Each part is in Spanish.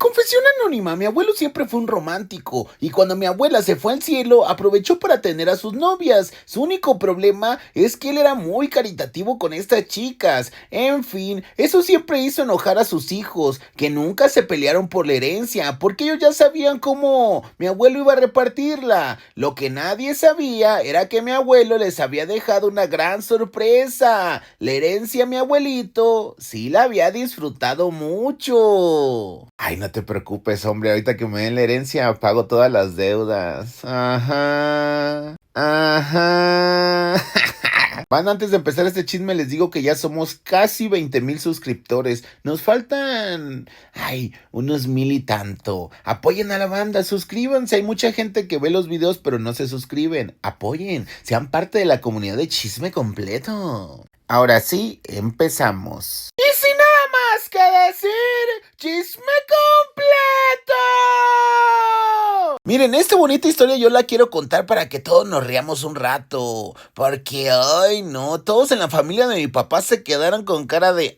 Confesión anónima, mi abuelo siempre fue un romántico y cuando mi abuela se fue al cielo aprovechó para tener a sus novias. Su único problema es que él era muy caritativo con estas chicas. En fin, eso siempre hizo enojar a sus hijos, que nunca se pelearon por la herencia, porque ellos ya sabían cómo mi abuelo iba a repartirla. Lo que nadie sabía era que mi abuelo les había dejado una gran sorpresa. La herencia a mi abuelito sí la había disfrutado mucho. Ay, no te preocupes, hombre, ahorita que me den la herencia pago todas las deudas. Ajá. Ajá. Bueno, antes de empezar este chisme les digo que ya somos casi 20,000 suscriptores. Nos faltan, unos 1,000 y tanto. Apoyen a la banda, suscríbanse. Hay mucha gente que ve los videos pero no se suscriben. Apoyen, sean parte de la comunidad de Chisme Completo. Ahora sí, empezamos. Y sin nada más que decir, ¡Chisme Completo! Miren, esta bonita historia yo la quiero contar para que todos nos riamos un rato. Porque, no, todos en la familia de mi papá se quedaron con cara de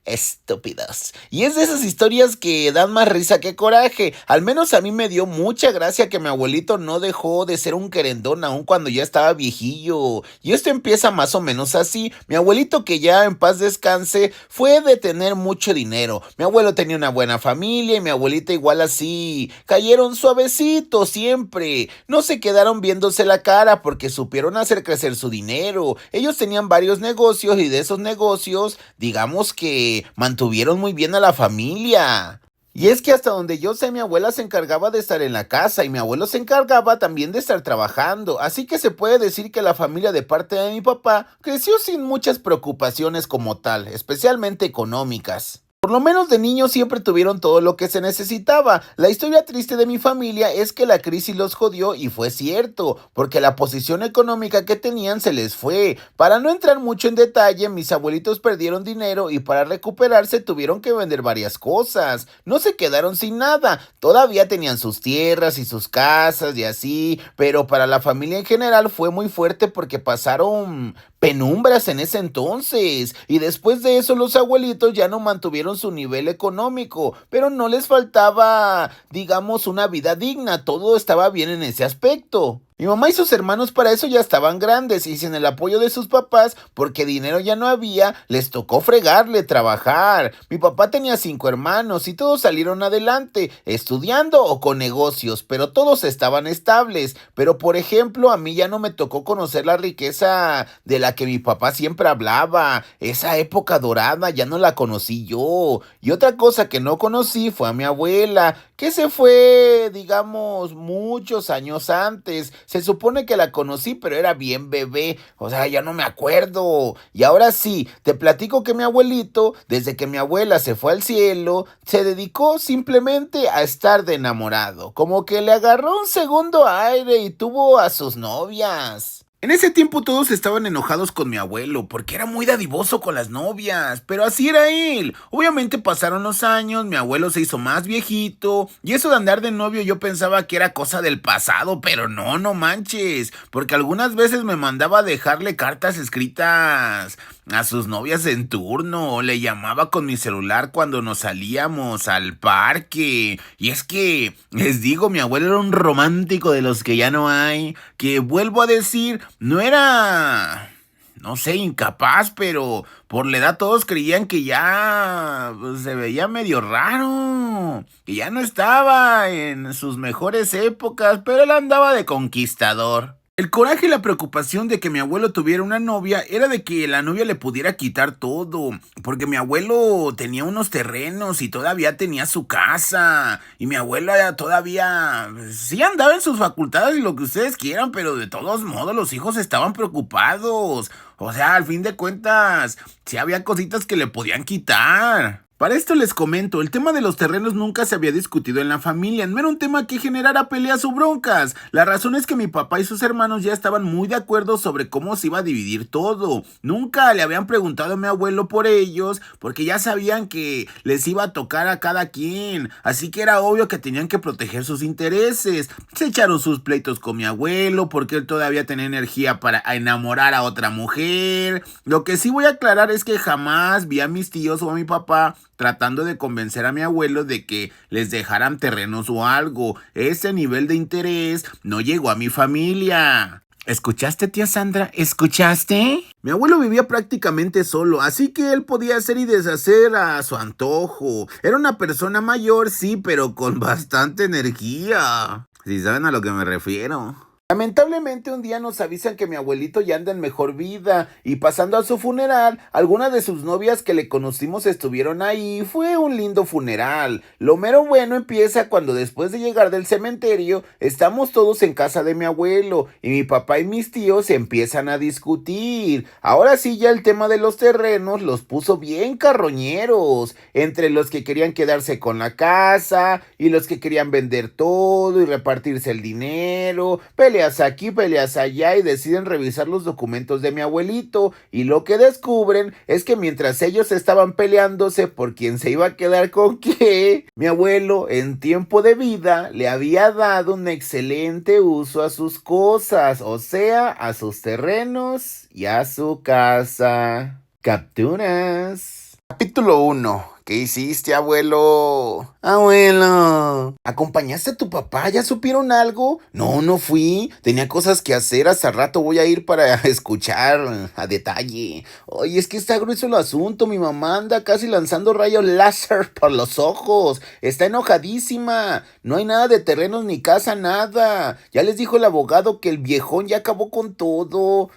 estúpidos. Y es de esas historias que dan más risa que coraje. Al menos a mí me dio mucha gracia que mi abuelito no dejó de ser un querendón aun cuando ya estaba viejillo. Y esto empieza más o menos así. Mi abuelito, que ya en paz descanse, fue de tener mucho dinero. Mi abuelo tenía una buena familia y mi abuelita igual así. Cayeron suavecito siempre. No se quedaron viéndose la cara porque supieron hacer crecer su dinero. Ellos tenían varios negocios y de esos negocios, digamos que mantuvieron muy bien a la familia. Y es que hasta donde yo sé, mi abuela se encargaba de estar en la casa y mi abuelo se encargaba también de estar trabajando. Así que se puede decir que la familia de parte de mi papá creció sin muchas preocupaciones como tal, especialmente económicas. Por lo menos de niños siempre tuvieron todo lo que se necesitaba. La historia triste de mi familia es que la crisis los jodió y fue cierto, porque la posición económica que tenían se les fue. Para no entrar mucho en detalle, mis abuelitos perdieron dinero y para recuperarse tuvieron que vender varias cosas. No se quedaron sin nada, todavía tenían sus tierras y sus casas y así, pero para la familia en general fue muy fuerte porque pasaron penumbras en ese entonces y después de eso los abuelitos ya no mantuvieron su nivel económico, pero no les faltaba, digamos, una vida digna, todo estaba bien en ese aspecto. Mi mamá y sus hermanos para eso ya estaban grandes y sin el apoyo de sus papás, porque dinero ya no había, les tocó fregarle, trabajar. Mi papá tenía 5 hermanos y todos salieron adelante, estudiando o con negocios, pero todos estaban estables. Pero por ejemplo, a mí ya no me tocó conocer la riqueza de la que mi papá siempre hablaba. Esa época dorada ya no la conocí yo. Y otra cosa que no conocí fue a mi abuela, que se fue, digamos, muchos años antes. Se supone que la conocí, pero era bien bebé, o sea, ya no me acuerdo. Y ahora sí, te platico que mi abuelito, desde que mi abuela se fue al cielo, se dedicó simplemente a estar de enamorado. Como que le agarró un segundo aire y tuvo a sus novias. En ese tiempo todos estaban enojados con mi abuelo porque era muy dadivoso con las novias, pero así era él. Obviamente pasaron los años, mi abuelo se hizo más viejito y eso de andar de novio yo pensaba que era cosa del pasado, pero no manches, porque algunas veces me mandaba a dejarle cartas escritas a sus novias en turno, o le llamaba con mi celular cuando nos salíamos al parque. Y es que, les digo, mi abuelo era un romántico de los que ya no hay, que vuelvo a decir, no era, no sé, incapaz, pero por la edad todos creían que ya se veía medio raro, que ya no estaba en sus mejores épocas, pero él andaba de conquistador. El coraje y la preocupación de que mi abuelo tuviera una novia era de que la novia le pudiera quitar todo, porque mi abuelo tenía unos terrenos y todavía tenía su casa, y mi abuela todavía sí andaba en sus facultades y lo que ustedes quieran, pero de todos modos los hijos estaban preocupados. O sea, al fin de cuentas, sí había cositas que le podían quitar. Para esto les comento, el tema de los terrenos nunca se había discutido en la familia, no era un tema que generara peleas o broncas. La razón es que mi papá y sus hermanos ya estaban muy de acuerdo sobre cómo se iba a dividir todo. Nunca le habían preguntado a mi abuelo por ellos, porque ya sabían que les iba a tocar a cada quien, así que era obvio que tenían que proteger sus intereses. Se echaron sus pleitos con mi abuelo, porque él todavía tenía energía para enamorar a otra mujer. Lo que sí voy a aclarar es que jamás vi a mis tíos o a mi papá tratando de convencer a mi abuelo de que les dejaran terrenos o algo. Ese nivel de interés no llegó a mi familia. ¿Escuchaste, tía Sandra? ¿Escuchaste? Mi abuelo vivía prácticamente solo, así que él podía hacer y deshacer a su antojo. Era una persona mayor, sí, pero con bastante energía. Si saben a lo que me refiero. Lamentablemente un día nos avisan que mi abuelito ya anda en mejor vida y pasando a su funeral, algunas de sus novias que le conocimos estuvieron ahí. Fue un lindo funeral. Lo mero bueno empieza cuando después de llegar del cementerio estamos todos en casa de mi abuelo y mi papá y mis tíos empiezan a discutir. Ahora sí ya el tema de los terrenos los puso bien carroñeros, entre los que querían quedarse con la casa y los que querían vender todo y repartirse el dinero. Peleas aquí, peleas allá y deciden revisar los documentos de mi abuelito y lo que descubren es que mientras ellos estaban peleándose por quién se iba a quedar con qué, mi abuelo en tiempo de vida le había dado un excelente uso a sus cosas, o sea, a sus terrenos y a su casa. Capturas. Capítulo 1. ¿Qué hiciste, abuelo? Abuelo. ¿Acompañaste a tu papá? ¿Ya supieron algo? No, no fui. Tenía cosas que hacer. Hasta rato voy a ir para escuchar a detalle. Oye, es que está grueso el asunto. Mi mamá anda casi lanzando rayos láser por los ojos. Está enojadísima. No hay nada de terrenos ni casa, nada. Ya les dijo el abogado que el viejón ya acabó con todo.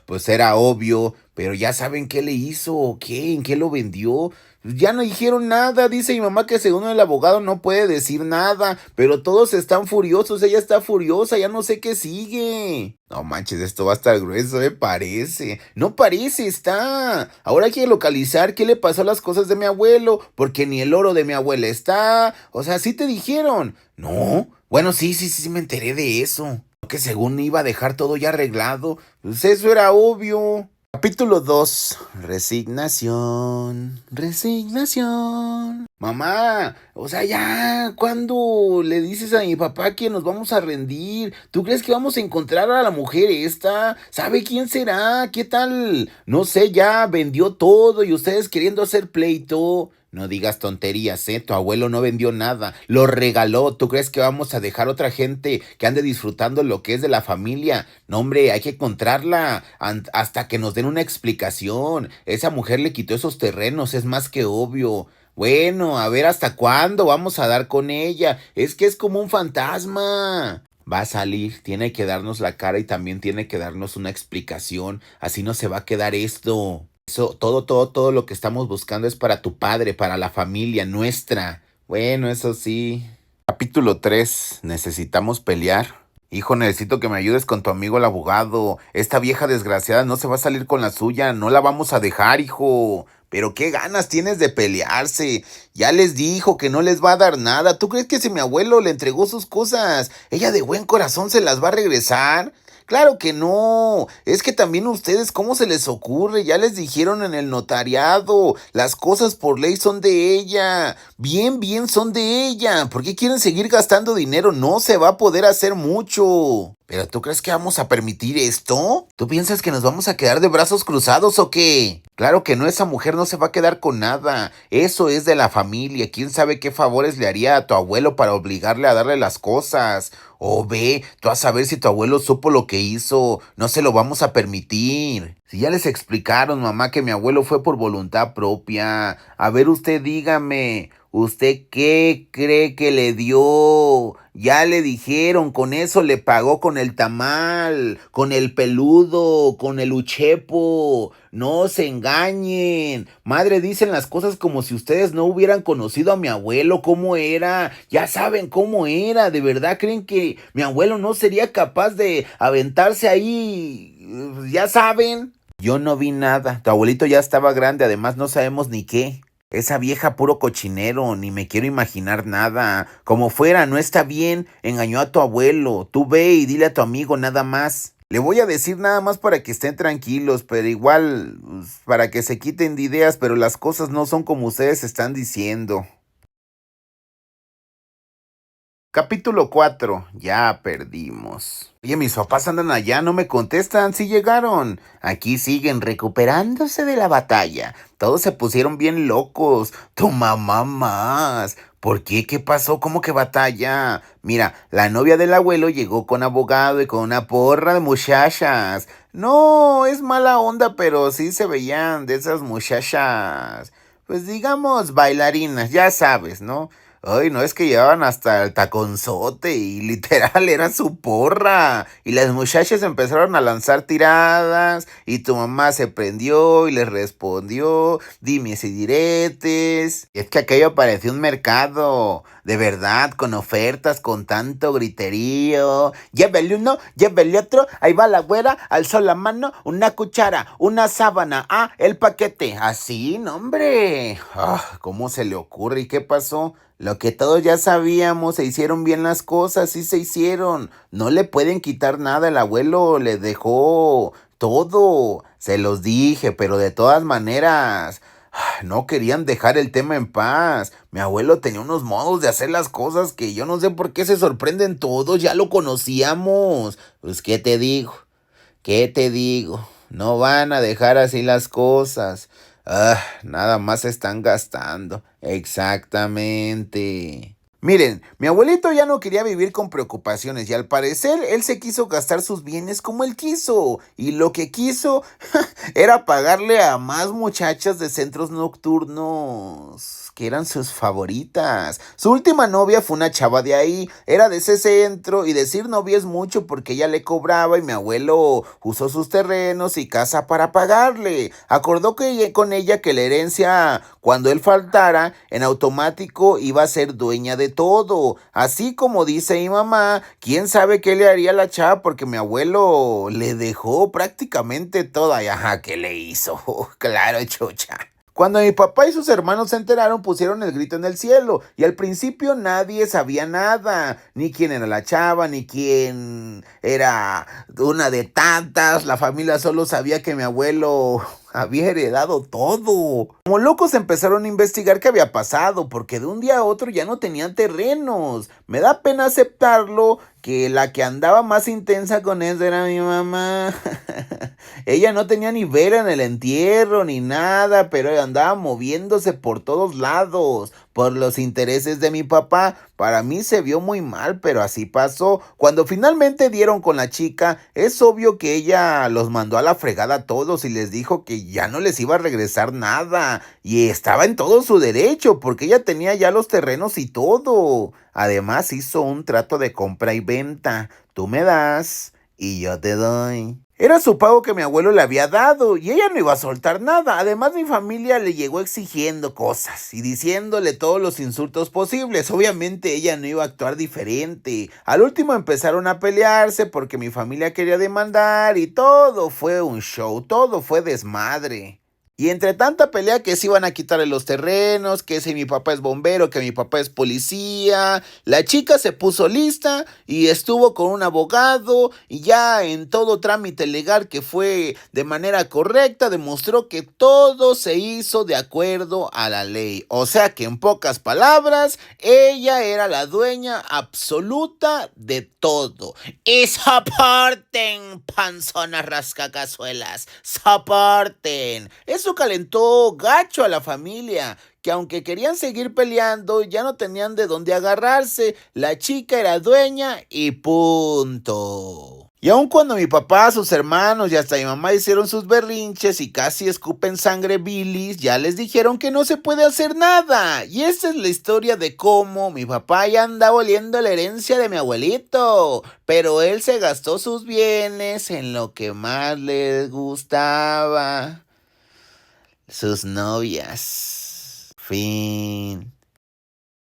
Pues era obvio. Pero ya saben qué le hizo o qué, en qué lo vendió. Ya no dijeron nada, dice mi mamá que según el abogado no puede decir nada, pero todos están furiosos, ella está furiosa, ya no sé qué sigue. No manches, esto va a estar grueso, parece. No parece, está. Ahora hay que localizar qué le pasó a las cosas de mi abuelo, porque ni el oro de mi abuela está. O sea, ¿sí te dijeron? No. Bueno, sí, me enteré de eso. Que según iba a dejar todo ya arreglado. Pues eso era obvio. Capítulo 2. Resignación. Resignación. Mamá, o sea, ya, ¿cuándo le dices a mi papá que nos vamos a rendir? ¿Tú crees que vamos a encontrar a la mujer esta? ¿Sabe quién será? ¿Qué tal? No sé, ya vendió todo y ustedes queriendo hacer pleito. No digas tonterías, tu abuelo no vendió nada, lo regaló. ¿Tú crees que vamos a dejar otra gente que ande disfrutando lo que es de la familia? No, hombre, hay que encontrarla hasta que nos den una explicación. Esa mujer le quitó esos terrenos, es más que obvio. Bueno, a ver hasta cuándo vamos a dar con ella. Es que es como un fantasma. Va a salir, tiene que darnos la cara y también tiene que darnos una explicación. Así no se va a quedar esto. Eso, todo lo que estamos buscando es para tu padre, para la familia nuestra. Bueno, eso sí. Capítulo 3. Necesitamos pelear. Hijo, necesito que me ayudes con tu amigo el abogado. Esta vieja desgraciada no se va a salir con la suya. No la vamos a dejar, hijo. Pero qué ganas tienes de pelearse. Ya les dijo que no les va a dar nada. ¿Tú crees que si mi abuelo le entregó sus cosas, ella de buen corazón se las va a regresar? Claro que no. Es que también ustedes, ¿cómo se les ocurre? Ya les dijeron en el notariado. Las cosas por ley son de ella. Bien son de ella. ¿Por qué quieren seguir gastando dinero? No se va a poder hacer mucho. ¿Pero tú crees que vamos a permitir esto? ¿Tú piensas que nos vamos a quedar de brazos cruzados o qué? Claro que no, esa mujer no se va a quedar con nada. Eso es de la familia. ¿Quién sabe qué favores le haría a tu abuelo para obligarle a darle las cosas? Oh, ve, tú a saber si tu abuelo supo lo que hizo. No se lo vamos a permitir. Si ya les explicaron, mamá, que mi abuelo fue por voluntad propia. A ver, usted dígame, ¿usted qué cree que le dio? Ya le dijeron, con eso le pagó con el tamal, con el peludo, con el uchepo. No se engañen. Madre, dicen las cosas como si ustedes no hubieran conocido a mi abuelo, cómo era. Ya saben cómo era. ¿De verdad creen que mi abuelo no sería capaz de aventarse ahí? Ya saben. Yo no vi nada. Tu abuelito ya estaba grande, además no sabemos ni qué. Esa vieja puro cochinero, ni me quiero imaginar nada. Como fuera, no está bien, engañó a tu abuelo. Tú ve y dile a tu amigo nada más. Le voy a decir nada más para que estén tranquilos, pero igual, pues, para que se quiten de ideas, pero las cosas no son como ustedes están diciendo. Capítulo 4. Ya perdimos. Oye, mis papás andan allá, no me contestan, sí llegaron. Aquí siguen recuperándose de la batalla. Todos se pusieron bien locos. Tu mamá más. ¿Por qué? ¿Qué pasó? ¿Cómo que batalla? Mira, la novia del abuelo llegó con abogado y con una porra de muchachas. No, es mala onda, pero sí se veían de esas muchachas. Pues digamos bailarinas, ya sabes, ¿no? Ay, no, es que llevaban hasta el taconzote y literal era su porra. Y las muchachas empezaron a lanzar tiradas y tu mamá se prendió y les respondió, dimes y diretes. Y es que aquello parecía un mercado, de verdad, con ofertas, con tanto griterío. Llévele uno, llévele otro, ahí va la güera, alzó la mano, una cuchara, una sábana, el paquete. Así, no, hombre. ¿Cómo se le ocurre? ¿Y qué pasó? Lo que todos ya sabíamos, se hicieron bien las cosas, sí se hicieron. No le pueden quitar nada, el abuelo le dejó todo. Se los dije, pero de todas maneras, no querían dejar el tema en paz. Mi abuelo tenía unos modos de hacer las cosas que yo no sé por qué se sorprenden todos, ya lo conocíamos. Pues, ¿qué te digo? ¿Qué te digo? No van a dejar así las cosas. Nada más se están gastando. Exactamente. Miren, mi abuelito ya no quería vivir con preocupaciones y al parecer él se quiso gastar sus bienes como él quiso. Y lo que quiso era pagarle a más muchachas de centros nocturnos, que eran sus favoritas. Su última novia fue una chava de ahí, era de ese centro, y decir novia es mucho porque ella le cobraba y mi abuelo usó sus terrenos y casa para pagarle. Acordó con ella que la herencia, cuando él faltara, en automático iba a ser dueña de todo. Así como dice mi mamá, quién sabe qué le haría a la chava porque mi abuelo le dejó prácticamente toda. Y ajá, ¿qué le hizo? Claro, chucha. Cuando mi papá y sus hermanos se enteraron, pusieron el grito en el cielo. Y al principio nadie sabía nada. Ni quién era la chava, ni quién era una de tantas. La familia solo sabía que mi abuelo había heredado todo. Como locos empezaron a investigar qué había pasado, porque de un día a otro ya no tenían terrenos. Me da pena aceptarlo, que la que andaba más intensa con eso era mi mamá. Ella no tenía ni vela en el entierro ni nada, pero andaba moviéndose por todos lados por los intereses de mi papá. Para mí se vio muy mal, pero así pasó. Cuando finalmente dieron con la chica, es obvio que ella los mandó a la fregada a todos y les dijo que ya no les iba a regresar nada. Y estaba en todo su derecho, porque ella tenía ya los terrenos y todo. Además hizo un trato de compra y venta. Tú me das y yo te doy. Era su pago que mi abuelo le había dado y ella no iba a soltar nada. Además, mi familia le llegó exigiendo cosas y diciéndole todos los insultos posibles. Obviamente ella no iba a actuar diferente. Al último empezaron a pelearse porque mi familia quería demandar y todo fue un show, todo fue desmadre. Y entre tanta pelea que se iban a quitarle los terrenos, que si mi papá es bombero, que mi papá es policía, la chica se puso lista y estuvo con un abogado y ya en todo trámite legal que fue de manera correcta demostró que todo se hizo de acuerdo a la ley. O sea que en pocas palabras, ella era la dueña absoluta de todo. Y soporten, panzonas rascacazuelas, soporten. Eso calentó gacho a la familia, que aunque querían seguir peleando, ya no tenían de dónde agarrarse. La chica era dueña y punto. Y aun cuando mi papá, sus hermanos y hasta mi mamá hicieron sus berrinches y casi escupen sangre bilis, ya les dijeron que no se puede hacer nada. Y esta es la historia de cómo mi papá ya andaba oliendo la herencia de mi abuelito, pero él se gastó sus bienes en lo que más les gustaba. Sus novias. Fin.